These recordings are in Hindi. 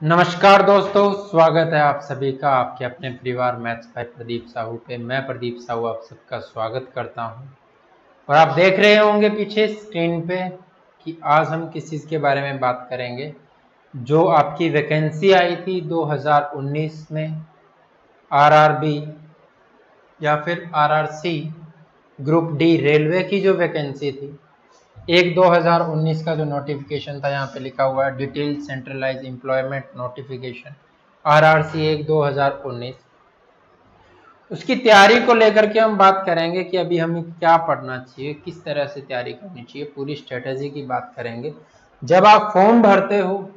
नमस्कार दोस्तों, स्वागत है आप सभी का आपके अपने परिवार मैथ्स बाय प्रदीप साहू पे। मैं प्रदीप साहू आप सबका स्वागत करता हूं। और आप देख रहे होंगे पीछे स्क्रीन पे कि आज हम किस चीज़ के बारे में बात करेंगे। जो आपकी वैकेंसी आई थी 2019 में आरआरबी या फिर आरआरसी ग्रुप डी रेलवे की जो वैकेंसी थी, 2019 का जो नोटिफिकेशन था, यहाँ पे लिखा हुआ है detail centralised employment notification RRC 2019। उसकी तैयारी को लेकर के हम बात करेंगे कि अभी हमें क्या पढ़ना चाहिए, किस तरह से तैयारी करनी चाहिए, पूरी स्ट्रेटेजी की बात करेंगे। जब आप फॉर्म भरते हो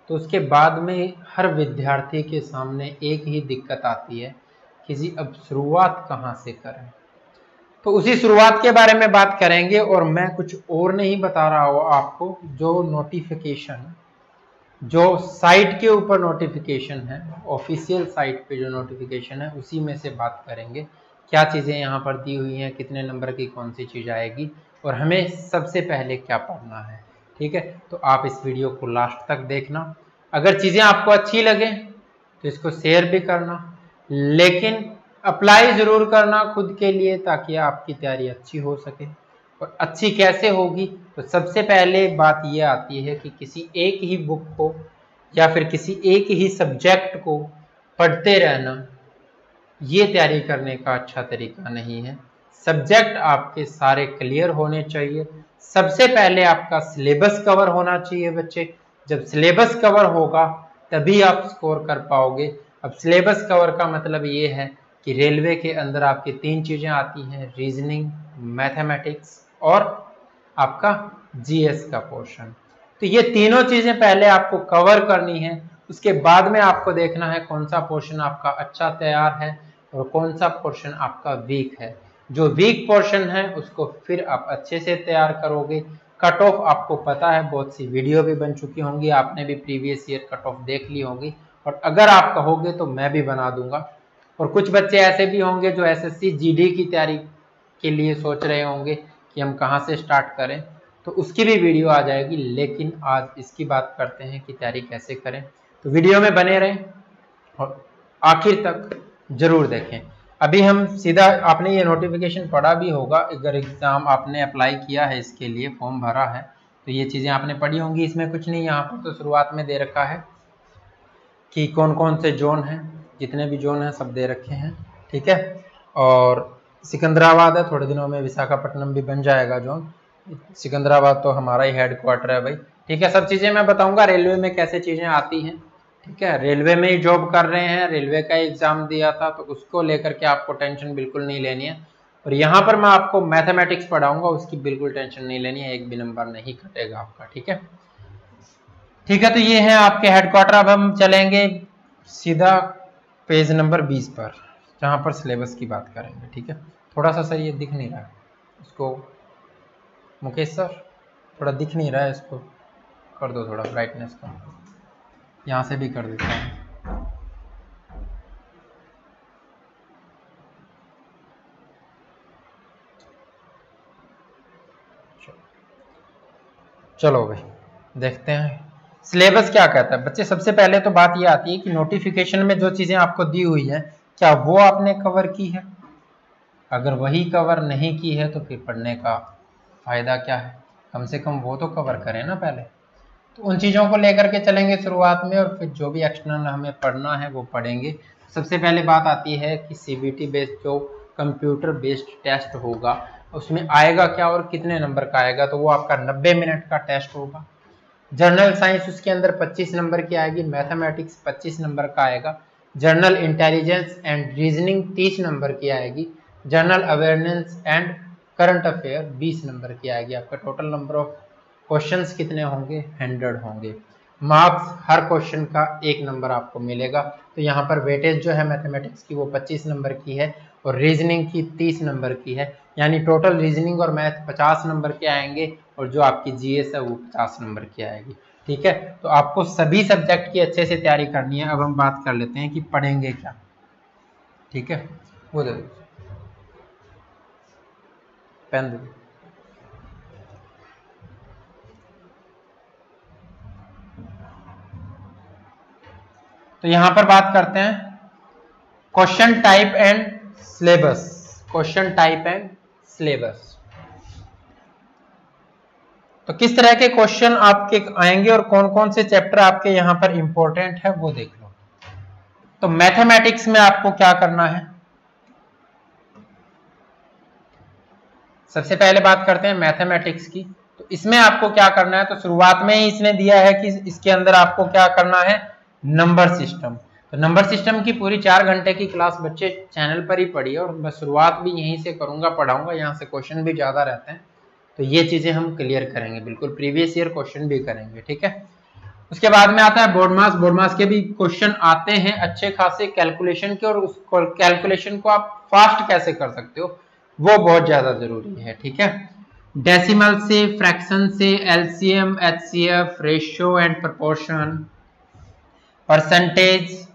तो उसके बाद में हर विद्यार्थी के सामने एक ही दिक्कत आती है कि जी अब शुरुआत कहाँ से करें। तो उसी शुरुआत के बारे में बात करेंगे और मैं कुछ और नहीं बता रहा हूँ आपको। जो नोटिफिकेशन जो साइट के ऊपर नोटिफिकेशन है, ऑफिशियल साइट पे जो नोटिफिकेशन है, उसी में से बात करेंगे। क्या चीज़ें यहाँ पर दी हुई हैं, कितने नंबर की कौन सी चीज़ आएगी और हमें सबसे पहले क्या पढ़ना है। ठीक है, तो आप इस वीडियो को लास्ट तक देखना। अगर चीज़ें आपको अच्छी लगे तो इसको शेयर भी करना, लेकिन अप्लाई ज़रूर करना खुद के लिए, ताकि आपकी तैयारी अच्छी हो सके। और अच्छी कैसे होगी, तो सबसे पहले बात ये आती है कि किसी एक ही बुक को या फिर किसी एक ही सब्जेक्ट को पढ़ते रहना, ये तैयारी करने का अच्छा तरीका नहीं है। सब्जेक्ट आपके सारे क्लियर होने चाहिए। सबसे पहले आपका सिलेबस कवर होना चाहिए बच्चे। जब सिलेबस कवर होगा तभी आप स्कोर कर पाओगे। अब सिलेबस कवर का मतलब ये है कि रेलवे के अंदर आपकी 3 चीज़ें आती हैं, रीजनिंग, मैथमेटिक्स और आपका जीएस का पोर्शन। तो ये तीनों चीज़ें पहले आपको कवर करनी है। उसके बाद में आपको देखना है कौन सा पोर्शन आपका अच्छा तैयार है और कौन सा पोर्शन आपका वीक है। जो वीक पोर्शन है उसको फिर आप अच्छे से तैयार करोगे। कट ऑफ आपको पता है, बहुत सी वीडियो भी बन चुकी होंगी, आपने भी प्रीवियस ईयर कट ऑफ देख ली होगी, और अगर आप कहोगे तो मैं भी बना दूंगा। और कुछ बच्चे ऐसे भी होंगे जो एसएससी जीडी की तैयारी के लिए सोच रहे होंगे कि हम कहाँ से स्टार्ट करें, तो उसकी भी वीडियो आ जाएगी। लेकिन आज इसकी बात करते हैं कि तैयारी कैसे करें। तो वीडियो में बने रहें और आखिर तक जरूर देखें। अभी हम सीधा, आपने ये नोटिफिकेशन पढ़ा भी होगा, अगर एग्जाम आपने अप्लाई किया है, इसके लिए फॉर्म भरा है, तो ये चीज़ें आपने पढ़ी होंगी। इसमें कुछ नहीं, यहाँ पर तो शुरुआत में दे रखा है कि कौन कौन से जोन हैं, जितने भी जोन हैं सब दे रखे हैं। ठीक है, और सिकंदराबाद है, थोड़े दिनों में विशाखापट्टनम भी बन जाएगा जोन। सिकंदराबाद तो हमारा ही हेड क्वार्टर है भाई। ठीक है, सब चीज़ें मैं बताऊंगा रेलवे में कैसे चीज़ें आती हैं। ठीक है, रेलवे में ही जॉब कर रहे हैं, रेलवे का एग्जाम दिया था, तो उसको लेकर के आपको टेंशन बिल्कुल नहीं लेनी है। और यहाँ पर मैं आपको मैथमेटिक्स पढ़ाऊंगा, उसकी बिल्कुल टेंशन नहीं लेनी है, एक भी नंबर नहीं कटेगा आपका। ठीक है, ठीक है, तो ये है आपके हेडक्वार्टर। अब हम चलेंगे सीधा पेज नंबर 20 पर, जहाँ पर सिलेबस की बात करेंगे। ठीक है, थोड़ा सा सर ये दिख नहीं रहा है इसको, मुकेश सर थोड़ा दिख नहीं रहा है, इसको कर दो थोड़ा ब्राइटनेस का, यहाँ से भी कर देता हूँ। चलो भाई देखते हैं सिलेबस क्या कहता है। बच्चे सबसे पहले तो बात ये आती है कि नोटिफिकेशन में जो चीज़ें आपको दी हुई है, क्या वो आपने कवर की है। अगर वही कवर नहीं की है तो फिर पढ़ने का फ़ायदा क्या है। कम से कम वो तो कवर करें ना पहले। तो उन चीज़ों को लेकर के चलेंगे शुरुआत में, और फिर जो भी एक्सटर्नल हमें पढ़ना है वो पढ़ेंगे। सबसे पहले बात आती है कि सीबीटी बेस्ड जो कंप्यूटर बेस्ड टेस्ट होगा, उसमें आएगा क्या और कितने नंबर का आएगा। तो वो आपका 90 मिनट का टेस्ट होगा। जनरल साइंस उसके अंदर 25 नंबर की आएगी, मैथमेटिक्स 25 नंबर का आएगा, general intelligence and reasoning 30 number की आएगी, general awareness and current affair 20 number की आएगी। आपका टोटल नंबर ऑफ क्वेश्चंस कितने होंगे, 100 होंगे। मार्क्स हर क्वेश्चन का 1 नंबर आपको मिलेगा। तो यहाँ पर वेटेज जो है मैथमेटिक्स की वो 25 नंबर की है और रीजनिंग की 30 नंबर की है, यानी टोटल रीजनिंग और मैथ 50 नंबर के आएंगे और जो आपकी जीएस है वो 50 नंबर की आएगी। ठीक है, तो आपको सभी सब्जेक्ट की अच्छे से तैयारी करनी है। अब हम बात कर लेते हैं कि पढ़ेंगे क्या। ठीक है, वो दे दो, पेन दे दो। तो यहां पर बात करते हैं question type and syllabus. Question type and syllabus, तो किस तरह के क्वेश्चन आपके आएंगे और कौन कौन से चैप्टर आपके यहां पर इंपॉर्टेंट है वो देख लो। तो मैथमेटिक्स में आपको क्या करना है, सबसे पहले बात करते हैं मैथमेटिक्स की। तो इसमें आपको क्या करना है, तो शुरुआत में ही इसने दिया है कि इसके अंदर आपको क्या करना है, नंबर सिस्टम। तो नंबर सिस्टम की पूरी 4 घंटे की क्लास बच्चे चैनल पर ही पढ़ी है और मैं शुरुआत भी यहीं से करूंगा, पढ़ाऊंगा, यहाँ से क्वेश्चन भी ज्यादा रहते हैं, तो ये चीजें हम क्लियर करेंगे, बिल्कुल प्रीवियस ईयर क्वेश्चन भी करेंगे, ठीक है। उसके बाद में आता है बोर्ड मास। बोर्ड मास के भी क्वेश्चन आते हैं अच्छे खासे कैलकुलेशन के, और उस कैलकुलेशन को आप फास्ट कैसे कर सकते हो वो बहुत ज्यादा जरूरी है, ठीक है। डेसिमल से, फ्रैक्शन से, LCM, HCF, ratio and proportion, percentage,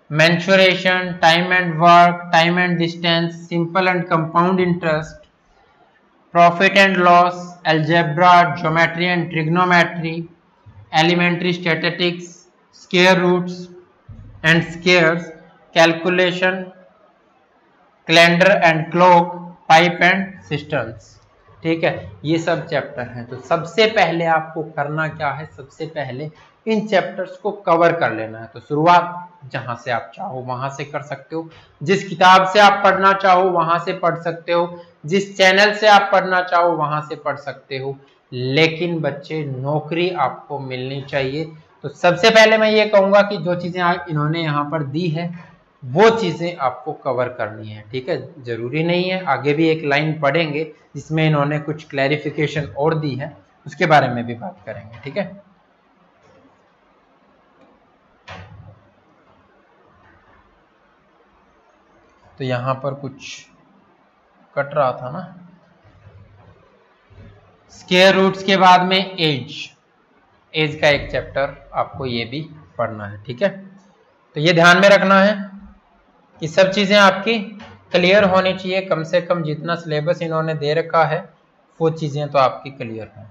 mensuration, time and work, time and distance, simple and compound interest, profit and loss, algebra, geometry and trigonometry, elementary statistics, square roots and squares, calculation, calendar and clock, pipe and cisterns, ठीक है। ये सब चैप्टर हैं। तो सबसे पहले आपको करना क्या है, सबसे पहले इन चैप्टर्स को कवर कर लेना है। तो शुरुआत जहां से आप चाहो वहां से कर सकते हो, जिस किताब से आप पढ़ना चाहो वहां से पढ़ सकते हो, जिस चैनल से आप पढ़ना चाहो वहां से पढ़ सकते हो, लेकिन बच्चे नौकरी आपको मिलनी चाहिए। तो सबसे पहले मैं ये कहूंगा कि जो चीजें इन्होंने यहाँ पर दी है वो चीजें आपको कवर करनी है, ठीक है। जरूरी नहीं है, आगे भी एक लाइन पढ़ेंगे जिसमें इन्होंने कुछ क्लैरिफिकेशन और दी है, उसके बारे में भी बात करेंगे, ठीक है। तो यहां पर कुछ कट रहा था ना। स्क्वायर रूट्स के बाद में एज का एक चैप्टर आपको ये भी पढ़ना है, ठीक है। तो ये ध्यान में रखना है कि सब चीजें आपकी क्लियर होनी चाहिए, कम से कम जितना सिलेबस इन्होंने दे रखा है वो चीजें तो आपकी क्लियर हों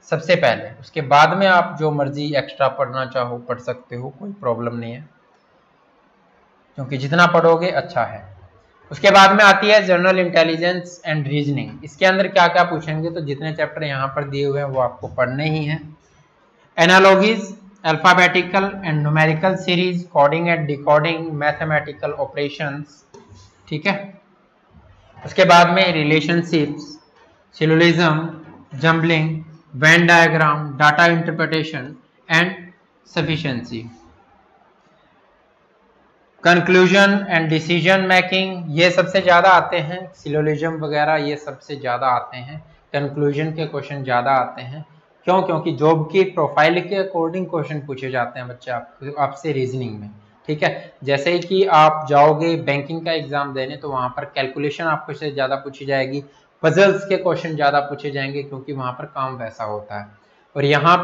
सबसे पहले। उसके बाद में आप जो मर्जी एक्स्ट्रा पढ़ना चाहो पढ़ सकते हो, कोई प्रॉब्लम नहीं है, क्योंकि जितना पढ़ोगे अच्छा है। उसके बाद में आती है जनरल इंटेलिजेंस एंड रीजनिंग। इसके अंदर क्या क्या पूछेंगे, तो जितने चैप्टर यहाँ पर दिए हुए हैं वो आपको पढ़ने ही हैं। Analogies, alphabetical and numerical series, coding and decoding, mathematical operations, ठीक है। उसके बाद में relationships, syllogism, jumbling, Venn diagram, data interpretation and sufficiency, conclusion and decision making, ये सबसे ज्यादा आते हैं। सिलोजिज्म वगैरह ये सबसे ज्यादा आते हैं। कंक्लूजन के क्वेश्चन ज्यादा आते हैं, क्यों? क्योंकि जॉब की प्रोफाइल के अकॉर्डिंग क्वेश्चन पूछे जाते हैं बच्चे आपसे रीजनिंग में, ठीक है। जैसे कि आप जाओगे बैंकिंग का एग्जाम देने तो वहां पर कैलकुलेशन आपको से ज्यादा पूछी जाएगी, पजल्स के क्वेश्चन ज्यादा पूछे जाएंगे, क्योंकि वहां पर काम वैसा होता है। और यहाँ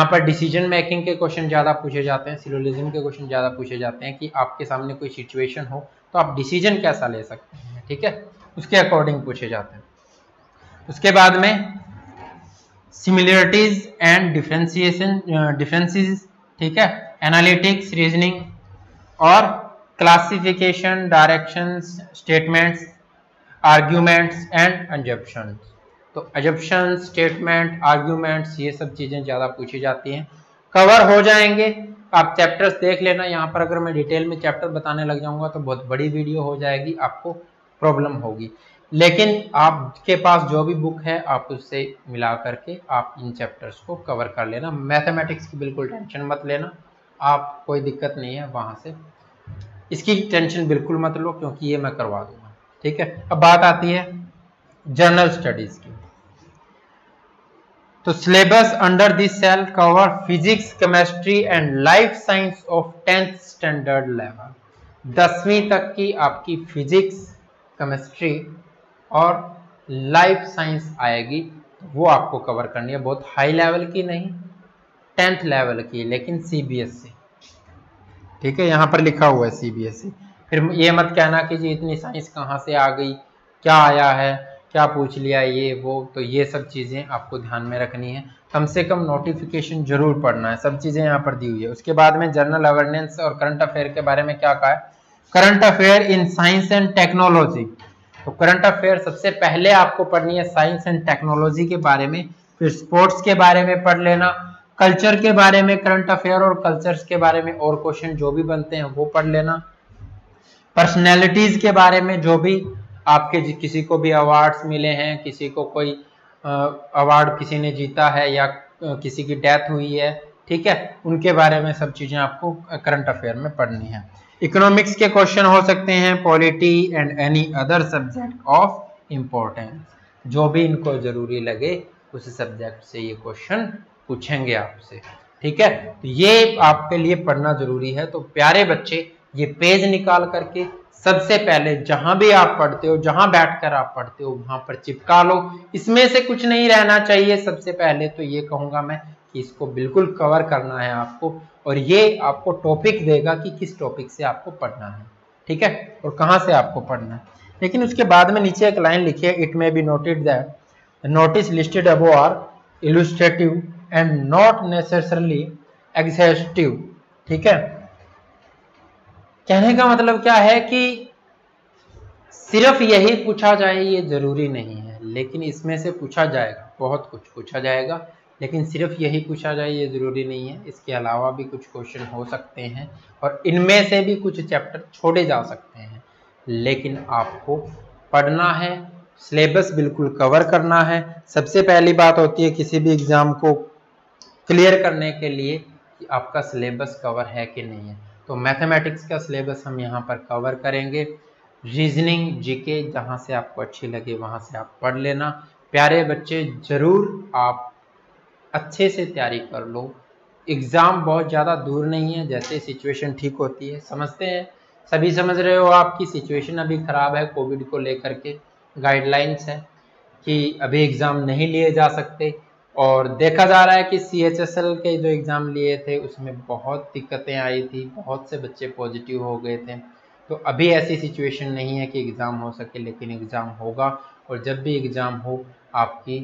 पर डिसीजन मेकिंग के क्वेश्चन ज्यादा पूछे जाते हैं, सिलोजिज्म के क्वेश्चन ज्यादा पूछे जाते हैं कि आपके सामने कोई सिचुएशन हो तो आप डिसीजन कैसा ले सकते हैं, ठीक है, उसके अकॉर्डिंग पूछे जाते हैं। उसके बाद में सिमिलरिटीज एंड डिफरेंसेस, ठीक है, एनालिटिक्स, रीजनिंग और classification, directions, statements, arguments and assumptions. तो अजम्पशन, स्टेटमेंट, आर्ग्यूमेंट्स, ये सब चीजें ज्यादा पूछी जाती हैं, कवर हो जाएंगे। आप चैप्टर्स देख लेना। यहाँ पर अगर मैं डिटेल में चैप्टर बताने लग जाऊंगा तो बहुत बड़ी वीडियो हो जाएगी, आपको प्रॉब्लम होगी। लेकिन आपके पास जो भी बुक है आप उससे मिला करके आप इन चैप्टर्स को कवर कर लेना। मैथमेटिक्स की बिल्कुल टेंशन मत लेना, आप कोई दिक्कत नहीं है वहां से, इसकी टेंशन बिल्कुल मत लो, क्योंकि ये मैं करवा दूंगा, ठीक है। अब बात आती है जनरल स्टडीज की। तो syllabus under this cell cover physics, chemistry and life science of 10th standard level. 10वीं तक की आपकी फिजिक्स, केमिस्ट्री और लाइफ साइंस आएगी, वो आपको कवर करनी है। बहुत हाई लेवल की नहीं, 10th लेवल की, लेकिन सीबीएसई, ठीक है, यहाँ पर लिखा हुआ है सीबीएसई। फिर ये मत कहना कि जी इतनी साइंस कहाँ से आ गई, क्या आया है, क्या पूछ लिया ये वो, तो ये सब चीज़ें आपको ध्यान में रखनी है। कम से कम नोटिफिकेशन जरूर पढ़ना है, सब चीज़ें यहाँ पर दी हुई है। उसके बाद में जनरल अवेयरनेस और करंट अफेयर के बारे में क्या कहा है, current affair in science and technology. तो करंट अफेयर सबसे पहले आपको पढ़नी है साइंस एंड टेक्नोलॉजी के बारे में, फिर स्पोर्ट्स के बारे में पढ़ लेना, कल्चर के बारे में करंट अफेयर और कल्चर्स के बारे में और क्वेश्चन जो भी बनते हैं वो पढ़ लेना, पर्सनैलिटीज के बारे में जो भी आपके किसी को भी अवार्ड्स मिले हैं, किसी को कोई अवार्ड किसी ने जीता है या किसी की डेथ हुई है, ठीक है, उनके बारे में सब चीजें आपको करंट अफेयर में पढ़नी है। इकोनॉमिक्स के क्वेश्चन हो सकते हैं, polity and any other subject of importance, जो भी इनको जरूरी लगे उस सब्जेक्ट से ये क्वेश्चन पूछेंगे आपसे, ठीक है। तो ये आपके लिए पढ़ना जरूरी है। तो प्यारे बच्चे, ये पेज निकाल करके सबसे पहले जहां भी आप पढ़ते हो, जहां बैठकर आप पढ़ते हो वहां पर चिपका लो। इसमें से कुछ नहीं रहना चाहिए। सबसे पहले तो ये कहूंगा मैं कि इसको बिल्कुल कवर करना है आपको, और ये आपको टॉपिक देगा कि किस टॉपिक से आपको पढ़ना है, ठीक है, और कहां से आपको पढ़ना है। लेकिन उसके बाद में नीचे एक लाइन लिखी है, it may be noted that notice listed above are illustrative and not necessarily exhaustive, ठीक है। कहने का मतलब क्या है कि सिर्फ यही पूछा जाए ये जरूरी नहीं है, लेकिन इसमें से पूछा जाएगा, बहुत कुछ पूछा जाएगा, लेकिन सिर्फ यही पूछा जाए ये जरूरी नहीं है। इसके अलावा भी कुछ क्वेश्चन हो सकते हैं और इनमें से भी कुछ चैप्टर छोड़े जा सकते हैं, लेकिन आपको पढ़ना है, सिलेबस बिल्कुल कवर करना है। सबसे पहली बात होती है किसी भी एग्जाम को क्लियर करने के लिए कि आपका सिलेबस कवर है कि नहीं है। तो मैथमेटिक्स का सिलेबस हम यहाँ पर कवर करेंगे, रीजनिंग, जीके, जहाँ से आपको अच्छी लगे वहाँ से आप पढ़ लेना। प्यारे बच्चे, जरूर आप अच्छे से तैयारी कर लो। एग्ज़ाम बहुत ज़्यादा दूर नहीं है, जैसे सिचुएशन ठीक होती है, समझते हैं, सभी समझ रहे हो आपकी सिचुएशन अभी ख़राब है, कोविड को लेकर के गाइडलाइंस है कि अभी एग्ज़ाम नहीं लिए जा सकते, और देखा जा रहा है कि CHSL के जो एग्ज़ाम लिए थे उसमें बहुत दिक्कतें आई थी, बहुत से बच्चे पॉजिटिव हो गए थे। तो अभी ऐसी सिचुएशन नहीं है कि एग्ज़ाम हो सके, लेकिन एग्ज़ाम होगा, और जब भी एग्ज़ाम हो आपकी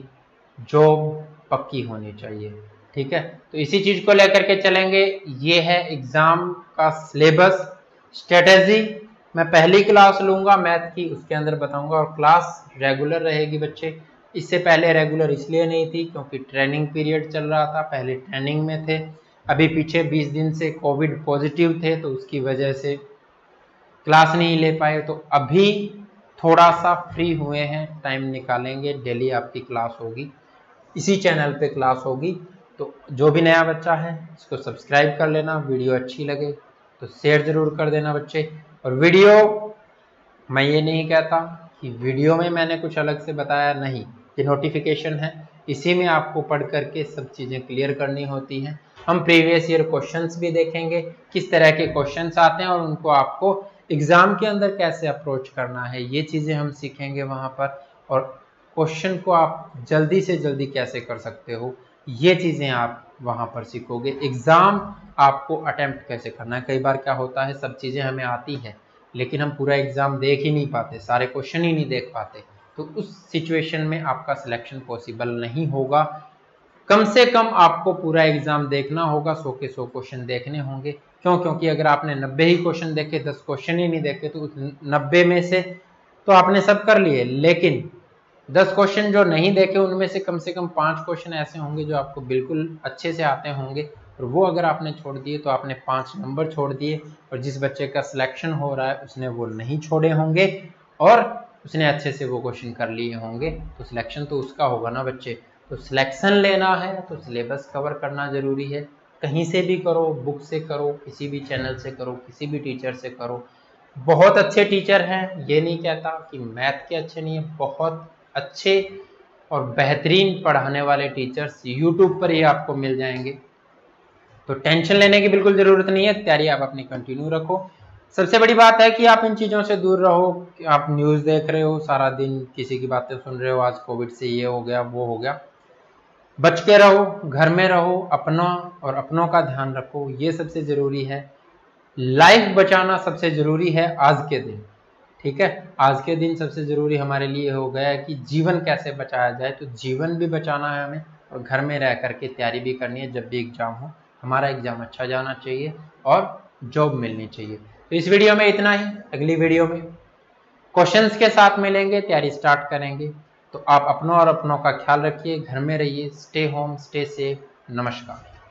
जॉब पक्की होनी चाहिए, ठीक है। तो इसी चीज़ को लेकर के चलेंगे। ये है एग्ज़ाम का सिलेबस। स्ट्रेटेजी मैं पहली क्लास लूँगा मैथ की, उसके अंदर बताऊँगा, और क्लास रेगुलर रहेगी बच्चे। इससे पहले रेगुलर इसलिए नहीं थी क्योंकि ट्रेनिंग पीरियड चल रहा था, पहले ट्रेनिंग में थे। अभी पीछे 20 दिन से कोविड पॉजिटिव थे, तो उसकी वजह से क्लास नहीं ले पाए। तो अभी थोड़ा सा फ्री हुए हैं, टाइम निकालेंगे, डेली आपकी क्लास होगी, इसी चैनल पे क्लास होगी। तो जो भी नया बच्चा है इसको सब्सक्राइब कर लेना, वीडियो अच्छी लगे तो शेयर जरूर कर देना बच्चे। और वीडियो, मैं ये नहीं कहता कि वीडियो में मैंने कुछ अलग से बताया, नहीं, ये नोटिफिकेशन है, इसी में आपको पढ़ करके सब चीज़ें क्लियर करनी होती हैं। हम प्रीवियस ईयर क्वेश्चंस भी देखेंगे, किस तरह के क्वेश्चंस आते हैं और उनको आपको एग्ज़ाम के अंदर कैसे अप्रोच करना है, ये चीज़ें हम सीखेंगे वहाँ पर। और क्वेश्चन को आप जल्दी से जल्दी कैसे कर सकते हो, ये चीज़ें आप वहाँ पर सीखोगे। एग्ज़ाम आपको अटेम्प्ट कैसे करना है। कई बार क्या होता है, सब चीज़ें हमें आती है लेकिन हम पूरा एग्ज़ाम देख ही नहीं पाते, सारे क्वेश्चन ही नहीं देख पाते, तो उस सिचुएशन में आपका सिलेक्शन पॉसिबल नहीं होगा। कम से कम आपको पूरा एग्ज़ाम देखना होगा, 100 के 100 क्वेश्चन देखने होंगे। क्यों? क्योंकि अगर आपने 90 ही क्वेश्चन देखे, 10 क्वेश्चन ही नहीं देखे, तो उस 90 में से तो आपने सब कर लिए, लेकिन 10 क्वेश्चन जो नहीं देखे उनमें से कम 5 क्वेश्चन ऐसे होंगे जो आपको बिल्कुल अच्छे से आते होंगे, और वो अगर आपने छोड़ दिए तो आपने 5 नंबर छोड़ दिए। और जिस बच्चे का सिलेक्शन हो रहा है उसने वो नहीं छोड़े होंगे और उसने अच्छे से वो क्वेश्चन कर लिए होंगे, तो सिलेक्शन तो उसका होगा ना बच्चे। तो सिलेक्शन लेना है तो सिलेबस कवर करना ज़रूरी है। कहीं से भी करो, बुक से करो, किसी भी चैनल से करो, किसी भी टीचर से करो। बहुत अच्छे टीचर हैं, ये नहीं कहता कि मैथ के अच्छे नहीं है, बहुत अच्छे और बेहतरीन पढ़ाने वाले टीचर्स यूट्यूब पर ही आपको मिल जाएंगे। तो टेंशन लेने की बिल्कुल ज़रूरत नहीं है, तैयारी आप अपनी कंटिन्यू रखो। सबसे बड़ी बात है कि आप इन चीज़ों से दूर रहो। आप न्यूज़ देख रहे हो सारा दिन, किसी की बातें सुन रहे हो, आज कोविड से ये हो गया वो हो गया, बच के रहो, घर में रहो, अपना और अपनों का ध्यान रखो, ये सबसे ज़रूरी है। लाइफ बचाना सबसे ज़रूरी है आज के दिन, ठीक है, आज के दिन सबसे ज़रूरी हमारे लिए हो गया है कि जीवन कैसे बचाया जाए। तो जीवन भी बचाना है हमें और घर में रह करके तैयारी भी करनी है। जब भी एग्ज़ाम हो हमारा एग्ज़ाम अच्छा जाना चाहिए और जॉब मिलनी चाहिए। तो इस वीडियो में इतना ही, अगली वीडियो में क्वेश्चंस के साथ मिलेंगे, तैयारी स्टार्ट करेंगे। तो आप अपनों और अपनों का ख्याल रखिए, घर में रहिए, स्टे होम, स्टे सेफ। नमस्कार।